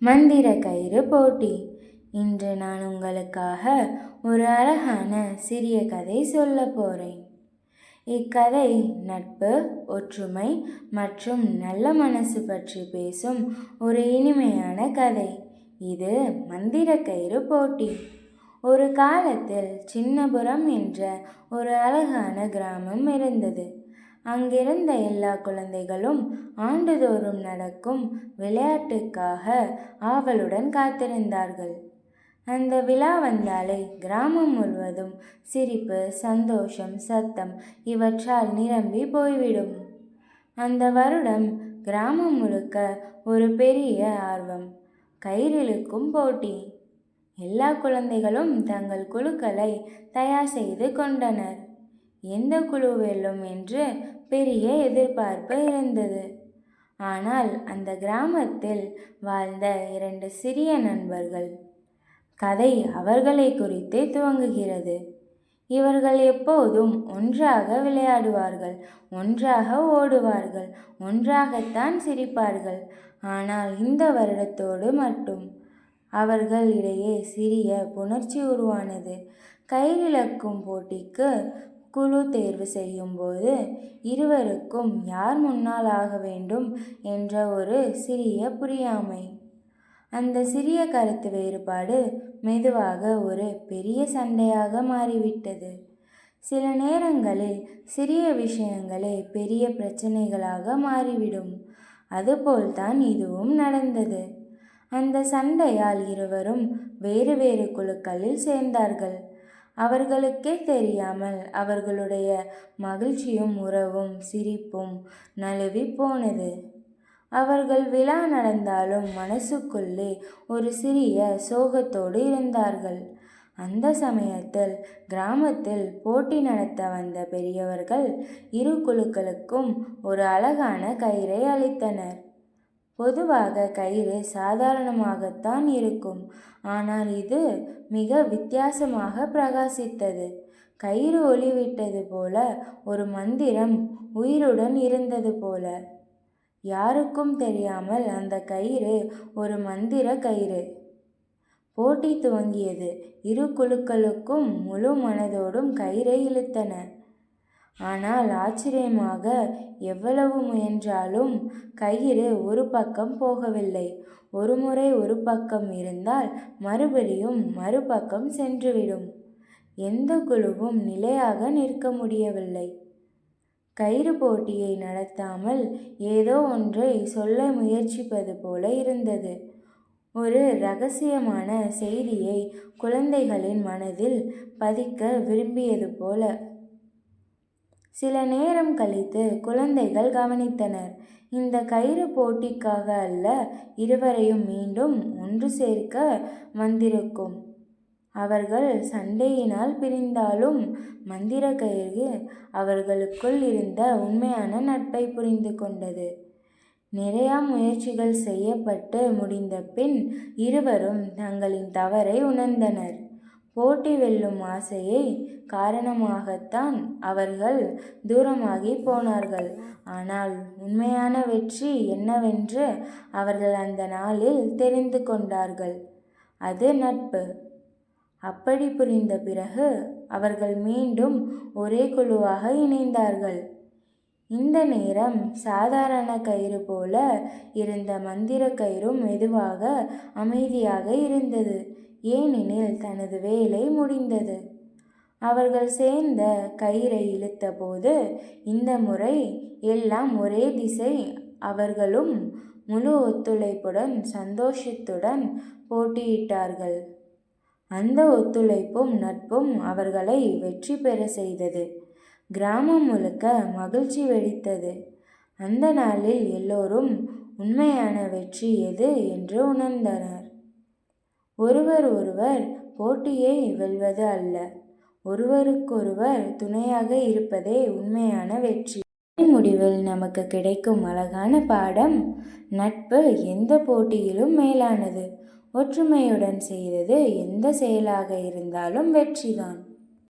மந்திர கயிறு போட்டி. இன்று நான் உங்களுக்காக ஒரு அழகான சிறிய கதை சொல்ல போறேன். இக்கதை நட்பு, ஒற்றுமை மற்றும் நல்ல மனசு பற்றி பேசும் ஒரு இனிமையான கதை. இது மந்திர கயிறு போட்டி. ஒரு காலத்தில் சின்னபுரம் என்ற ஒரு அழகான கிராமம் இருந்தது. அங்கிருந்த எல்லா குழந்தைகளும் ஆண்டுதோறும் நடக்கும் விளையாட்டுக்காக ஆவலுடன் காத்திருந்தார்கள். அந்த விழா வந்தாலே கிராமம் முழுவதும் சிரிப்பு, சந்தோஷம், சத்தம் இவற்றால் நிரம்பி போய்விடும். அந்த வருடம் கிராமம் முழுக்க ஒரு பெரிய ஆர்வம், கயிறிழுக்கும் போட்டி. எல்லா குழந்தைகளும் தங்கள் குழுக்களை தயார் செய்து கொண்டனர். எந்த குழு வெல்லும் என்று பெரிய எதிர்பார்ப்பு இருந்தது. ஆனால் அந்த கிராமத்தில் வாழ்ந்த 2 சிறிய நண்பர்கள். கதை அவர்களை குறித்தே துவங்குகிறது. இவர்கள் எப்போதும் ஒன்றாக விளையாடுவார்கள், ஒன்றாக ஓடுவார்கள், ஒன்றாகத்தான் சிரிப்பார்கள். ஆனால் இந்த வருடத்தோடு மட்டும் அவர்கள் இடையே சிறிய புணர்ச்சி உருவானது. கயிறிழக்கும் போட்டிக்கு குழு தேர்வு செய்யும்போது இருவருக்கும் யார் முன்னால் ஆக வேண்டும் என்ற ஒரு சிறிய புரியாமை. அந்த சிறிய கருத்து வேறுபாடு மெதுவாக ஒரு பெரிய சண்டையாக மாறிவிட்டது. சில நேரங்களில் சிறிய விஷயங்களே பெரிய பிரச்சனைகளாக மாறிவிடும். அதுபோல்தான் இதுவும் நடந்தது. அந்த சண்டையால் இருவரும் வேறு வேறு குழுக்களில் சேர்ந்தார்கள். அவர்களுக்கே தெரியாமல் அவர்களுடைய மகிழ்ச்சியும் உறவும் சிரிப்பும் நழுவி போனது. அவர்கள் விழா நடந்தாலும் மனசுக்குள்ளே ஒரு சிறிய சோகத்தோடு இருந்தார்கள். அந்த சமயத்தில் கிராமத்தில் போட்டி நடத்த வந்த பெரியவர்கள் இரு குழுக்களுக்கும் ஒரு அழகான கயிறை அளித்தனர். பொதுவாக கயிறு சாதாரணமாகத்தான் இருக்கும். ஆனால் இது மிக வித்தியாசமாக பிரகாசித்தது. கயிறு ஒளிவிட்டது போல, ஒரு மந்திரம் உயிருடன் இருந்தது போல. யாருக்கும் தெரியாமல் அந்த கயிறு ஒரு மந்திர கயிறு. போட்டி துவங்கியது. இரு குழுக்களுக்கும் முழு மனதோடும் கயிறை இழுத்தன. ஆனால் ஆச்சரியமாக, எவ்வளவு முயன்றாலும் கயிறு ஒரு பக்கம் போகவில்லை. ஒரு முறை ஒரு பக்கம் இருந்தால் மறுபடியும் மறுபக்கம் சென்றுவிடும். எந்த குழுவும் நிலையாக நிற்க முடியவில்லை. கயிறு போட்டியை நடத்தாமல் ஏதோ ஒன்றை சொல்ல முயற்சிப்பது போல இருந்தது. ஒரு இரகசியமான செய்தியை குழந்தைகளின் மனதில் பதிக்க விரும்பியது போல. சில நேரம் கழித்து குழந்தைகள் கவனித்தனர். இந்த கயிறு போட்டிக்காக அல்ல, இருவரையும் மீண்டும் ஒன்று சேர்க்க வந்திருக்கும். அவர்கள் சண்டையினால் பிரிந்தாலும் மந்திர கயிறு அவர்களுக்குள் இருந்த உண்மையான நட்பை புரிந்து கொண்டது. நிறைய முயற்சிகள் செய்யப்பட்டு முடிந்த பின் இருவரும் தங்களின் தவறை உணர்ந்தனர். போட்டி வெல்லும் ஆசையை காரணமாகத்தான் அவர்கள் தூரமாகி போனார்கள். ஆனால் உண்மையான வெற்றி என்னவென்று அவர்கள் அந்த நாளில் தெரிந்து கொண்டார்கள். அது நட்பு. அப்படி புரிந்த பிறகு அவர்கள் மீண்டும் ஒரே குழுவாக இணைந்தார்கள். இந்த நேரம் சாதாரண கயிறு போல இருந்த மந்திர கயிறும் மெதுவாக அமைதியாக இருந்தது. ஏனெனில் தனது வேலை முடிந்தது. அவர்கள் சேர்ந்த கயிறை இழுத்த போது இந்த முறை எல்லாம் ஒரே திசை. அவர்களும் முழு ஒத்துழைப்புடன் சந்தோஷத்துடன் போட்டியிட்டார்கள். அந்த ஒத்துழைப்பும் நட்பும் அவர்களை வெற்றி பெற செய்தது. கிராமம் முழுக்க மகிழ்ச்சி வெடித்தது. அந்த நாளில் எல்லோரும் உண்மையான வெற்றி எது என்று உணர்ந்தனர். ஒருவர் ஒருவர் போட்டியை வெல்வது அல்ல, ஒருவருக்கொருவர் துணையாக இருப்பதே உண்மையான வெற்றி. முடிவில் நமக்கு கிடைக்கும் அழகான பாடம், நட்பு எந்த போட்டியிலும் மேலானது. ஒற்றுமையுடன் செய்தது எந்த செயலாக இருந்தாலும் வெற்றிதான்.